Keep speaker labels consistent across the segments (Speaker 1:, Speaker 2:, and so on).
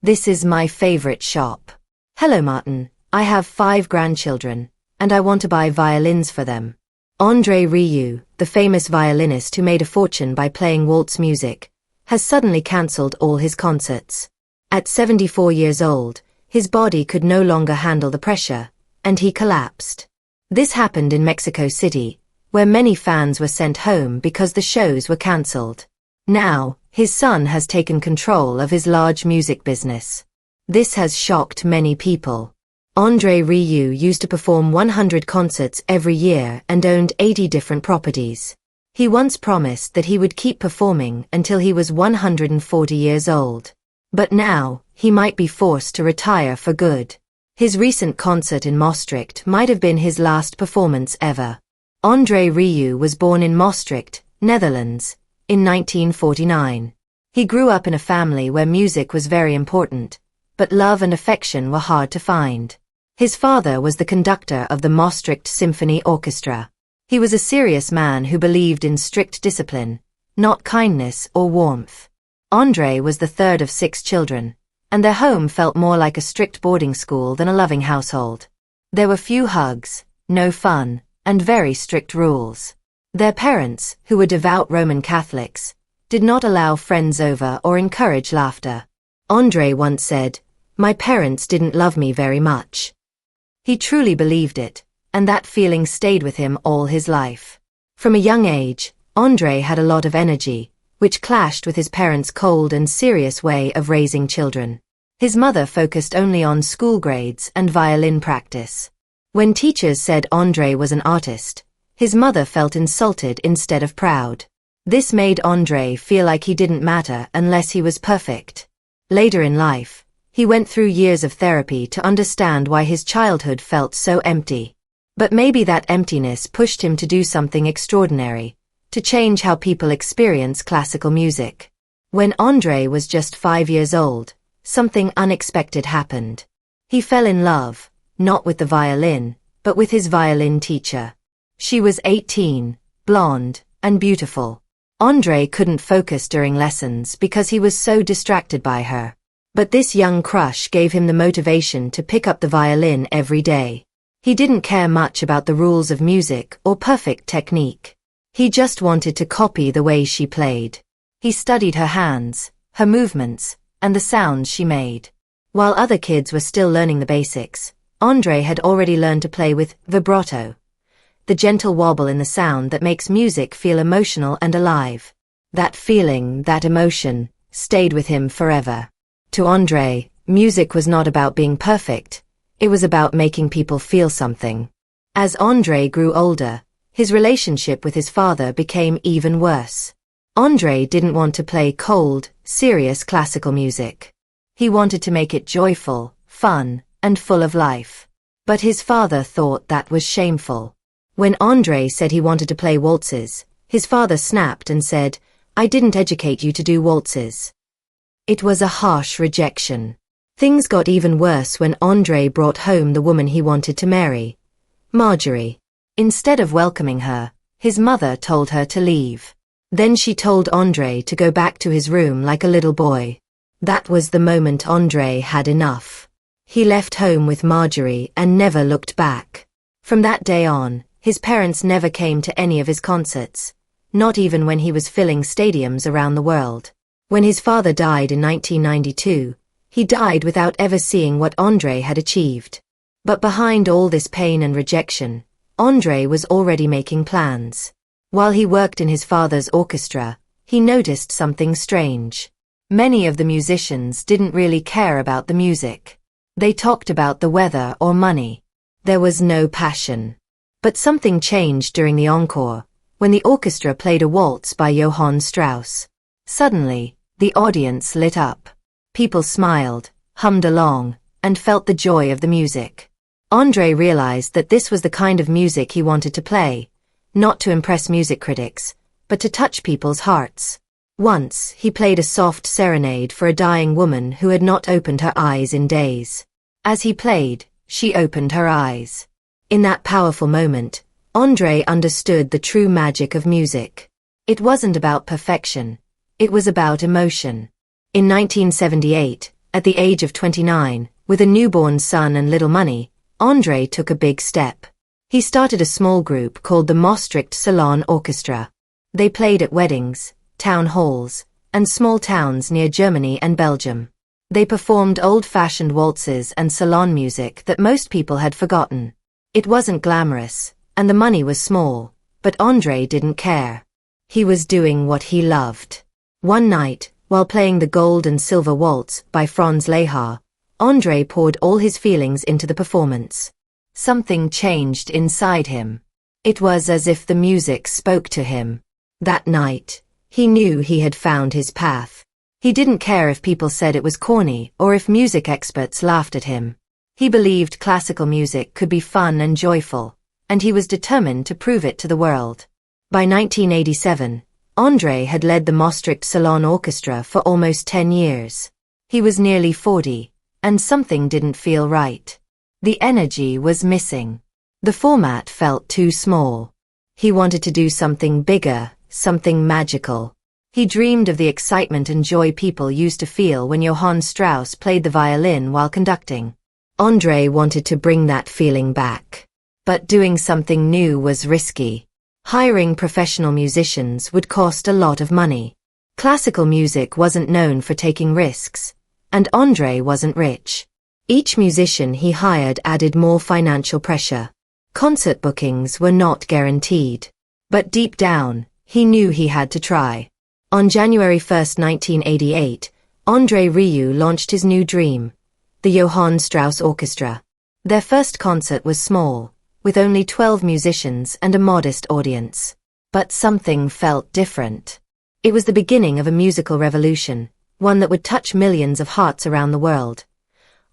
Speaker 1: This is my favorite shop. Hello Martin, I have 5 grandchildren, and I want to buy violins for them. André Rieu, the famous violinist who made a fortune by playing waltz music, has suddenly cancelled all his concerts. At 74 years old, his body could no longer handle the pressure, and he collapsed. This happened in Mexico City, where many fans were sent home because the shows were cancelled. Now, his son has taken control of his large music business. This has shocked many people. André Rieu used to perform 100 concerts every year and owned 80 different properties. He once promised that he would keep performing until he was 140 years old. But now, he might be forced to retire for good. His recent concert in Maastricht might have been his last performance ever. André Rieu was born in Maastricht, Netherlands, in 1949. He grew up in a family where music was very important, but love and affection were hard to find. His father was the conductor of the Maastricht Symphony Orchestra. He was a serious man who believed in strict discipline, not kindness or warmth. André was the third of 6 children, and their home felt more like a strict boarding school than a loving household. There were few hugs, no fun, and very strict rules. Their parents, who were devout Roman Catholics, did not allow friends over or encourage laughter. André once said, "My parents didn't love me very much." He truly believed it, and that feeling stayed with him all his life. From a young age, André had a lot of energy, which clashed with his parents' cold and serious way of raising children. His mother focused only on school grades and violin practice. When teachers said André was an artist, his mother felt insulted instead of proud. This made André feel like he didn't matter unless he was perfect. Later in life, he went through years of therapy to understand why his childhood felt so empty. But maybe that emptiness pushed him to do something extraordinary, to change how people experience classical music. When André was just 5 years old, something unexpected happened. He fell in love, not with the violin, but with his violin teacher. She was 18, blonde, and beautiful. André couldn't focus during lessons because he was so distracted by her. But this young crush gave him the motivation to pick up the violin every day. He didn't care much about the rules of music or perfect technique. He just wanted to copy the way she played. He studied her hands, her movements, and the sounds she made. While other kids were still learning the basics, André had already learned to play with vibrato, the gentle wobble in the sound that makes music feel emotional and alive. That feeling, that emotion, stayed with him forever. To André, music was not about being perfect, it was about making people feel something. As André grew older, his relationship with his father became even worse. André didn't want to play cold, serious classical music. He wanted to make it joyful, fun, and full of life. But his father thought that was shameful. When André said he wanted to play waltzes, his father snapped and said, "I didn't educate you to do waltzes." It was a harsh rejection. Things got even worse when André brought home the woman he wanted to marry, Marjorie. Instead of welcoming her, his mother told her to leave. Then she told André to go back to his room like a little boy. That was the moment André had enough. He left home with Marjorie and never looked back. From that day on, his parents never came to any of his concerts, not even when he was filling stadiums around the world. When his father died in 1992, he died without ever seeing what André had achieved. But behind all this pain and rejection, André was already making plans. While he worked in his father's orchestra, he noticed something strange. Many of the musicians didn't really care about the music. They talked about the weather or money. There was no passion. But something changed during the encore, when the orchestra played a waltz by Johann Strauss. Suddenly, the audience lit up. People smiled, hummed along, and felt the joy of the music. André realized that this was the kind of music he wanted to play, not to impress music critics, but to touch people's hearts. Once, he played a soft serenade for a dying woman who had not opened her eyes in days. As he played, she opened her eyes. In that powerful moment, André understood the true magic of music. It wasn't about perfection. It was about emotion. In 1978, At the age of 29, with a newborn son and little money, André took a big step. He started a small group called the Maastricht Salon Orchestra. They played at weddings, town halls, and small towns near Germany and Belgium. They performed old-fashioned waltzes and salon music that most people had forgotten. It wasn't glamorous, and the money was small, but André didn't care. He was doing what he loved. One night, while playing the Gold and Silver Waltz by Franz Lehár, André poured all his feelings into the performance. Something changed inside him. It was as if the music spoke to him. That night, he knew he had found his path. He didn't care if people said it was corny or if music experts laughed at him. He believed classical music could be fun and joyful, and he was determined to prove it to the world. By 1987, André had led the Maastricht Salon Orchestra for almost 10 years. He was nearly 40, and something didn't feel right. The energy was missing. The format felt too small. He wanted to do something bigger, something magical. He dreamed of the excitement and joy people used to feel when Johann Strauss played the violin while conducting. André wanted to bring that feeling back. But doing something new was risky. Hiring professional musicians would cost a lot of money. Classical music wasn't known for taking risks, and André wasn't rich. Each musician he hired added more financial pressure. Concert bookings were not guaranteed. But deep down, he knew he had to try. On January 1, 1988, André Rieu launched his new dream, the Johann Strauss Orchestra. Their first concert was small, with only 12 musicians and a modest audience. But something felt different. It was the beginning of a musical revolution, one that would touch millions of hearts around the world.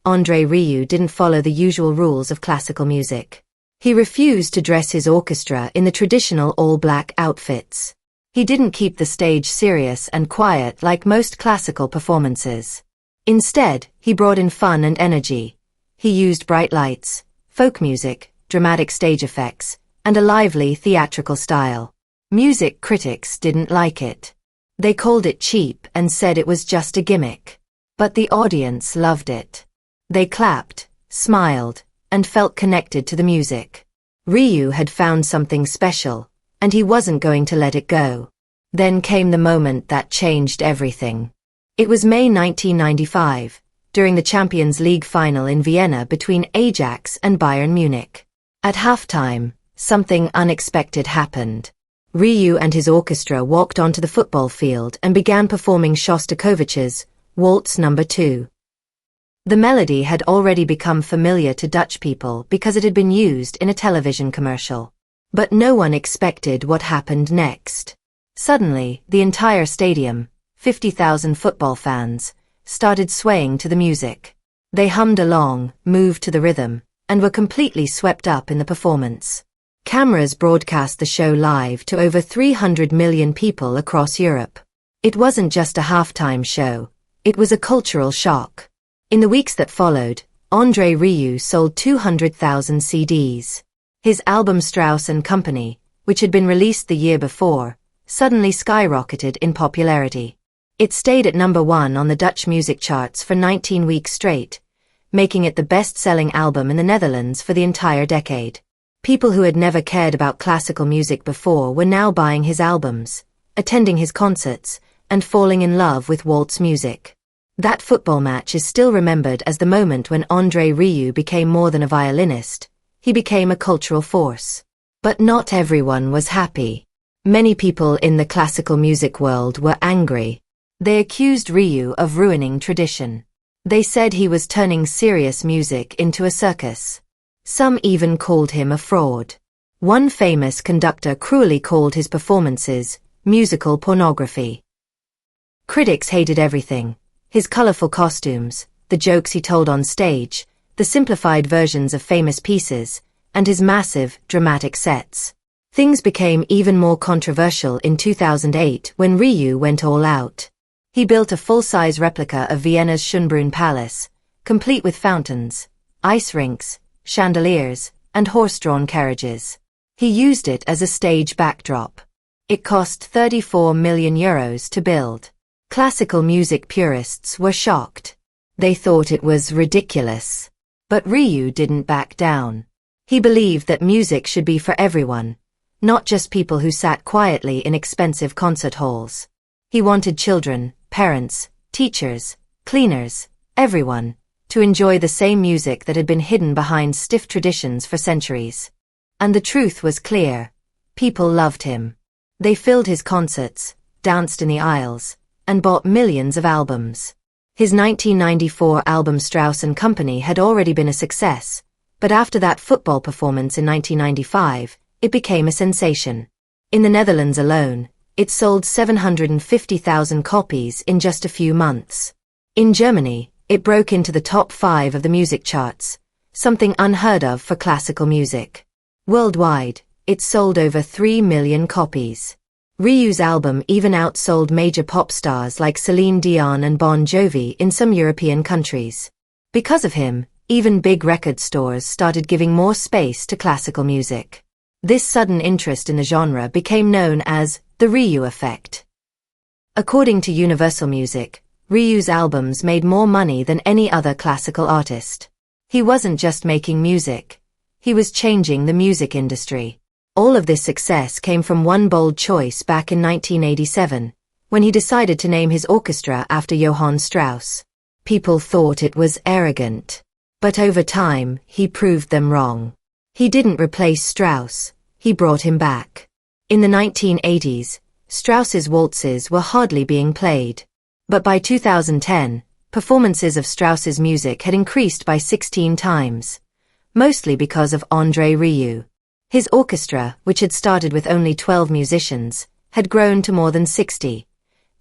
Speaker 1: André Rieu didn't follow the usual rules of classical music. He refused to dress his orchestra in the traditional all-black outfits. He didn't keep the stage serious and quiet like most classical performances. Instead, he brought in fun and energy. He used bright lights, folk music, dramatic stage effects, and a lively theatrical style. Music critics didn't like it. They called it cheap and said it was just a gimmick. But the audience loved it. They clapped, smiled, and felt connected to the music. Rieu had found something special, and he wasn't going to let it go. Then came the moment that changed everything. It was May 1995, during the Champions League final in Vienna between Ajax and Bayern Munich. At halftime, something unexpected happened. Rieu and his orchestra walked onto the football field and began performing Shostakovich's Waltz No. 2. The melody had already become familiar to Dutch people because it had been used in a television commercial. But no one expected what happened next. Suddenly, the entire stadium, 50,000 football fans, started swaying to the music. They hummed along, moved to the rhythm, and were completely swept up in the performance. Cameras broadcast the show live to over 300 million people across Europe. It wasn't just a halftime show, it was a cultural shock. In the weeks that followed, André Rieu sold 200,000 CDs. His album Strauss & Company, which had been released the year before, suddenly skyrocketed in popularity. It stayed at number 1 on the Dutch music charts for 19 weeks straight, making it the best-selling album in the Netherlands for the entire decade. People who had never cared about classical music before were now buying his albums, attending his concerts, and falling in love with waltz music. That football match is still remembered as the moment when André Rieu became more than a violinist. He became a cultural force. But not everyone was happy. Many people in the classical music world were angry. They accused Rieu of ruining tradition. They said he was turning serious music into a circus. Some even called him a fraud. One famous conductor cruelly called his performances musical pornography. Critics hated everything: his colorful costumes, the jokes he told on stage, the simplified versions of famous pieces, and his massive, dramatic sets. Things became even more controversial in 2008 when Rieu went all out. He built a full-size replica of Vienna's Schönbrunn Palace, complete with fountains, ice rinks, chandeliers, and horse-drawn carriages. He used it as a stage backdrop. It cost €34 million to build. Classical music purists were shocked. They thought it was ridiculous. But Rieu didn't back down. He believed that music should be for everyone, not just people who sat quietly in expensive concert halls. He wanted children, parents, teachers, cleaners, everyone, to enjoy the same music that had been hidden behind stiff traditions for centuries. And the truth was clear. People loved him. They filled his concerts, danced in the aisles, and bought millions of albums. His 1994 album Strauss & Company had already been a success, but after that football performance in 1995, it became a sensation. In the Netherlands alone, it sold 750,000 copies in just a few months. In Germany, it broke into the top 5 of the music charts, something unheard of for classical music. Worldwide, it sold over 3 million copies. Rieu's album even outsold major pop stars like Celine Dion and Bon Jovi in some European countries. Because of him, even big record stores started giving more space to classical music. This sudden interest in the genre became known as the Rieu effect. According to Universal Music, Rieu's albums made more money than any other classical artist. He wasn't just making music. He was changing the music industry. All of this success came from one bold choice back in 1987, when he decided to name his orchestra after Johann Strauss. People thought it was arrogant. But over time, he proved them wrong. He didn't replace Strauss, he brought him back. In the 1980s, Strauss's waltzes were hardly being played. But by 2010, performances of Strauss's music had increased by 16 times, mostly because of André Rieu. His orchestra, which had started with only 12 musicians, had grown to more than 60,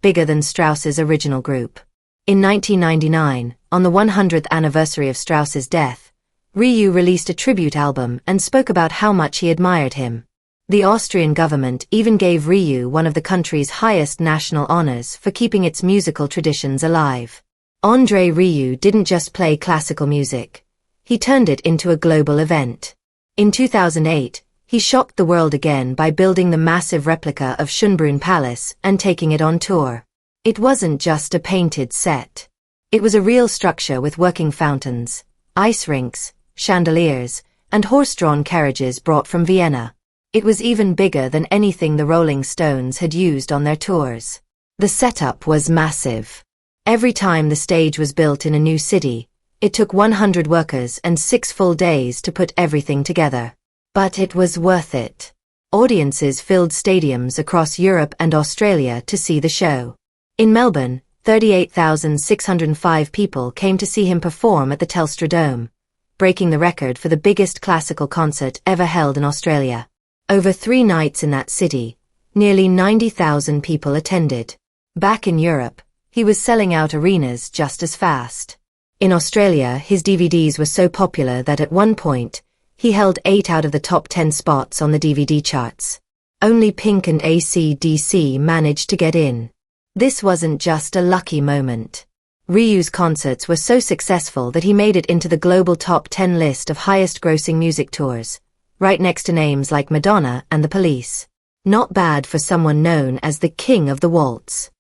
Speaker 1: bigger than Strauss's original group. In 1999, on the 100th anniversary of Strauss's death, Rieu released a tribute album and spoke about how much he admired him. The Austrian government even gave Rieu one of the country's highest national honors for keeping its musical traditions alive. André Rieu didn't just play classical music. He turned it into a global event. In 2008, he shocked the world again by building the massive replica of Schönbrunn Palace and taking it on tour. It wasn't just a painted set. It was a real structure with working fountains, ice rinks, chandeliers, and horse-drawn carriages brought from Vienna. It was even bigger than anything the Rolling Stones had used on their tours. The setup was massive. Every time the stage was built in a new city, it took 100 workers and 6 full days to put everything together. But it was worth it. Audiences filled stadiums across Europe and Australia to see the show. In Melbourne, 38,605 people came to see him perform at the Telstra Dome, breaking the record for the biggest classical concert ever held in Australia. Over 3 nights in that city, nearly 90,000 people attended. Back in Europe, he was selling out arenas just as fast. In Australia, his DVDs were so popular that at one point, he held 8 out of the top 10 spots on the DVD charts. Only Pink and AC/DC managed to get in. This wasn't just a lucky moment. Rieu's concerts were so successful that he made it into the global top 10 list of highest-grossing music tours, right next to names like Madonna and The Police. Not bad for someone known as the King of the Waltz.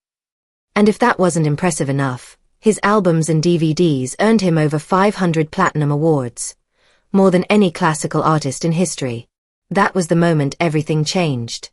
Speaker 1: And if that wasn't impressive enough, his albums and DVDs earned him over 500 platinum awards, more than any classical artist in history. That was the moment everything changed.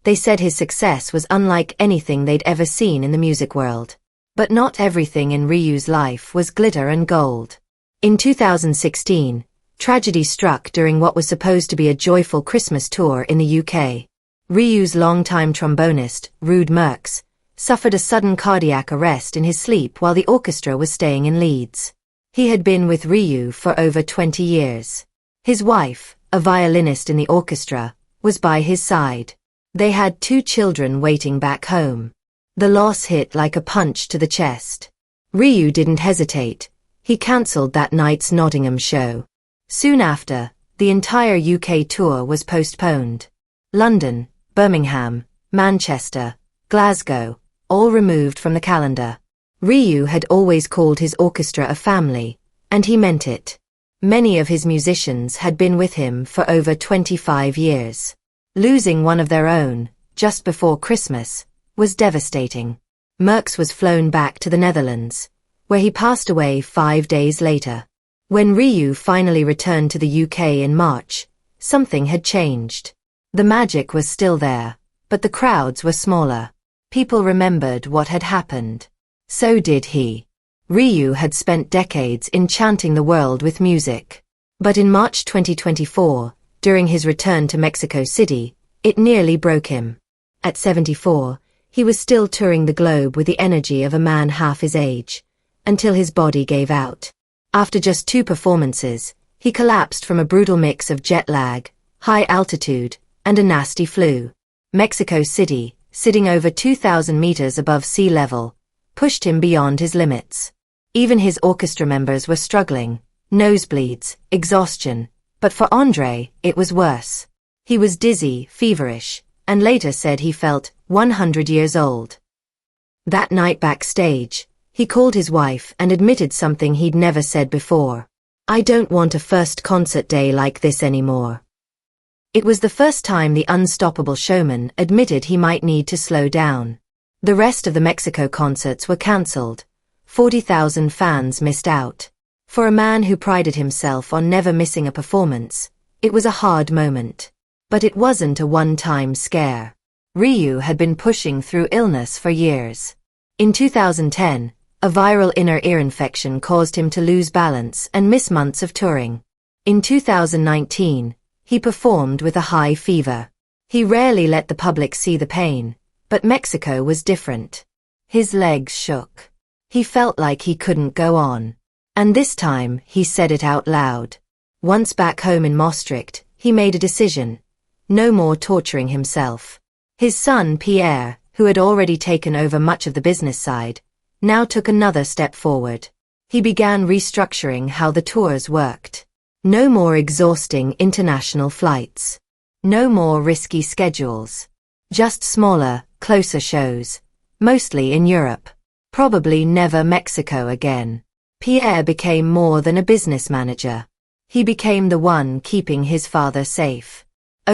Speaker 1: They said his success was unlike anything they'd ever seen in the music world. But not everything in Rieu's life was glitter and gold. In 2016, tragedy struck during what was supposed to be a joyful Christmas tour in the UK. Rieu's longtime trombonist, Ruud Merckx, suffered a sudden cardiac arrest in his sleep while the orchestra was staying in Leeds. He had been with Rieu for over 20 years. His wife, a violinist in the orchestra, was by his side. They had 2 children waiting back home. The loss hit like a punch to the chest. Rieu didn't hesitate. He cancelled that night's Nottingham show. Soon after, the entire UK tour was postponed. London, Birmingham, Manchester, Glasgow, all removed from the calendar. Rieu had always called his orchestra a family, and he meant it. Many of his musicians had been with him for over 25 years. Losing one of their own, just before Christmas, was devastating. Merckx was flown back to the Netherlands, where he passed away 5 days later. When Rieu finally returned to the UK in March, something had changed. The magic was still there, but the crowds were smaller. People remembered what had happened. So did he. Rieu had spent decades enchanting the world with music. But in March 2024, during his return to Mexico City, it nearly broke him. At 74, he was still touring the globe with the energy of a man half his age, until his body gave out. After just 2 performances, he collapsed from a brutal mix of jet lag, high altitude, and a nasty flu. Mexico City, sitting over 2,000 meters above sea level, pushed him beyond his limits. Even his orchestra members were struggling, nosebleeds, exhaustion, but for André, it was worse. He was dizzy, feverish, and later said he felt 100 years old. That night backstage, he called his wife and admitted something he'd never said before. "I don't want a first concert day like this anymore." It was the first time the unstoppable showman admitted he might need to slow down. The rest of the Mexico concerts were cancelled. 40,000 fans missed out. For a man who prided himself on never missing a performance, it was a hard moment. But it wasn't a one-time scare. Rieu had been pushing through illness for years. In 2010, a viral inner ear infection caused him to lose balance and miss months of touring. In 2019, he performed with a high fever. He rarely let the public see the pain, but Mexico was different. His legs shook. He felt like he couldn't go on. And this time, he said it out loud. Once back home in Maastricht, he made a decision. No more torturing himself. His son, Pierre, who had already taken over much of the business side, now took another step forward. He began restructuring how the tours worked. No more exhausting international flights. No more risky schedules. Just smaller, closer shows. Mostly in Europe. Probably never Mexico again. Pierre became more than a business manager. He became the one keeping his father safe.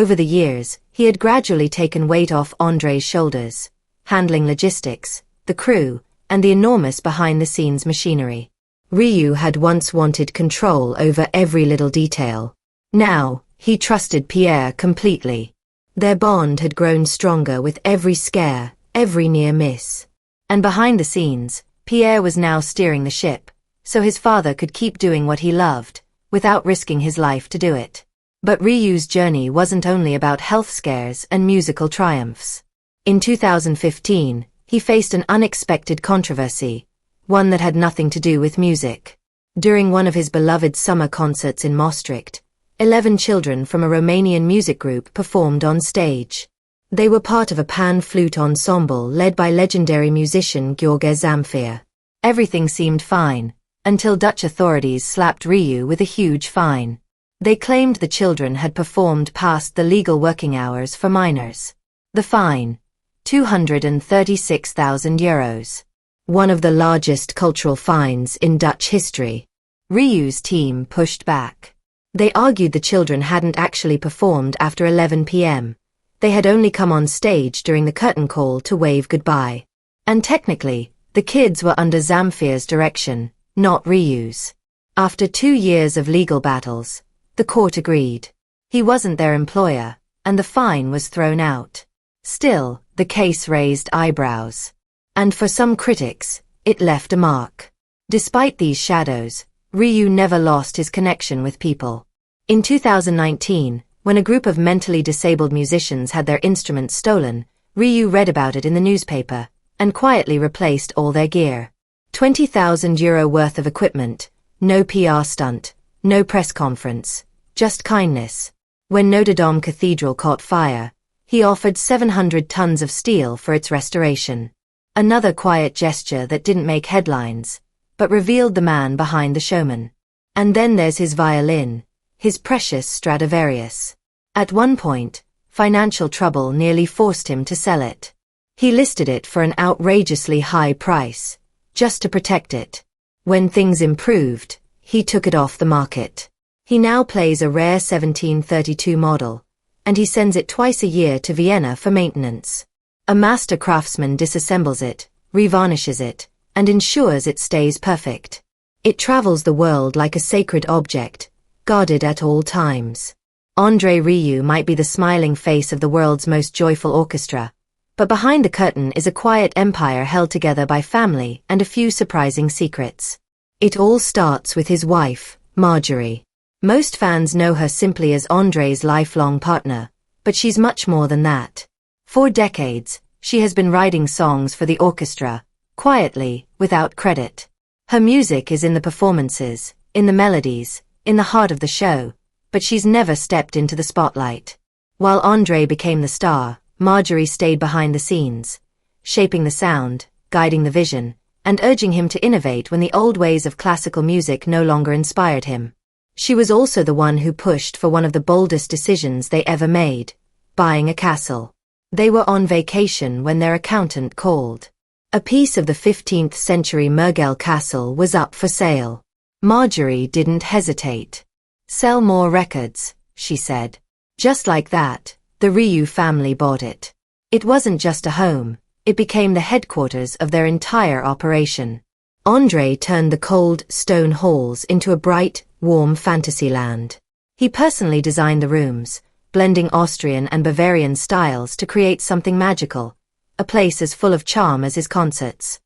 Speaker 1: Over the years, he had gradually taken weight off André's shoulders, handling logistics, the crew, and the enormous behind-the-scenes machinery. Rieu had once wanted control over every little detail. Now, he trusted Pierre completely. Their bond had grown stronger with every scare, every near miss. And behind the scenes, Pierre was now steering the ship, so his father could keep doing what he loved, without risking his life to do it. But Rieu's journey wasn't only about health scares and musical triumphs. In 2015, he faced an unexpected controversy, one that had nothing to do with music. During one of his beloved summer concerts in Maastricht, 11 children from a Romanian music group performed on stage. They were part of a pan-flute ensemble led by legendary musician Gheorghe Zamfir. Everything seemed fine, until Dutch authorities slapped Rieu with a huge fine. They claimed the children had performed past the legal working hours for minors. The fine, €236,000. One of the largest cultural fines in Dutch history. Rieu's team pushed back. They argued the children hadn't actually performed after 11 p.m. They had only come on stage during the curtain call to wave goodbye. And technically, the kids were under Zamfir's direction, not Rieu's. After 2 years of legal battles, the court agreed. He wasn't their employer, and the fine was thrown out. Still, the case raised eyebrows. And for some critics, it left a mark. Despite these shadows, Rieu never lost his connection with people. In 2019, when a group of mentally disabled musicians had their instruments stolen, Rieu read about it in the newspaper, and quietly replaced all their gear. €20,000 worth of equipment, no PR stunt, no press conference, just kindness. When Notre Dame Cathedral caught fire, he offered 700 tons of steel for its restoration. Another quiet gesture that didn't make headlines, but revealed the man behind the showman. And then there's his violin, his precious Stradivarius. At one point, financial trouble nearly forced him to sell it. He listed it for an outrageously high price, just to protect it. When things improved, he took it off the market. He now plays a rare 1732 model, and he sends it twice a year to Vienna for maintenance. A master craftsman disassembles it, revarnishes it, and ensures it stays perfect. It travels the world like a sacred object, guarded at all times. André Rieu might be the smiling face of the world's most joyful orchestra, but behind the curtain is a quiet empire held together by family and a few surprising secrets. It all starts with his wife, Marjorie. Most fans know her simply as André's lifelong partner, but she's much more than that. For decades, she has been writing songs for the orchestra, quietly, without credit. Her music is in the performances, in the melodies, in the heart of the show, but she's never stepped into the spotlight. While André became the star, Marjorie stayed behind the scenes, shaping the sound, guiding the vision, and urging him to innovate when the old ways of classical music no longer inspired him. She was also the one who pushed for one of the boldest decisions they ever made, buying a castle. They were on vacation when their accountant called. A piece of the 15th century Mergel castle was up for sale. Marjorie didn't hesitate. "Sell more records," she said. Just like that, the Rieu family bought it. It wasn't just a home, it became the headquarters of their entire operation. André turned the cold, stone halls into a bright, warm fantasy land. He personally designed the rooms, blending Austrian and Bavarian styles to create something magical, a place as full of charm as his concerts.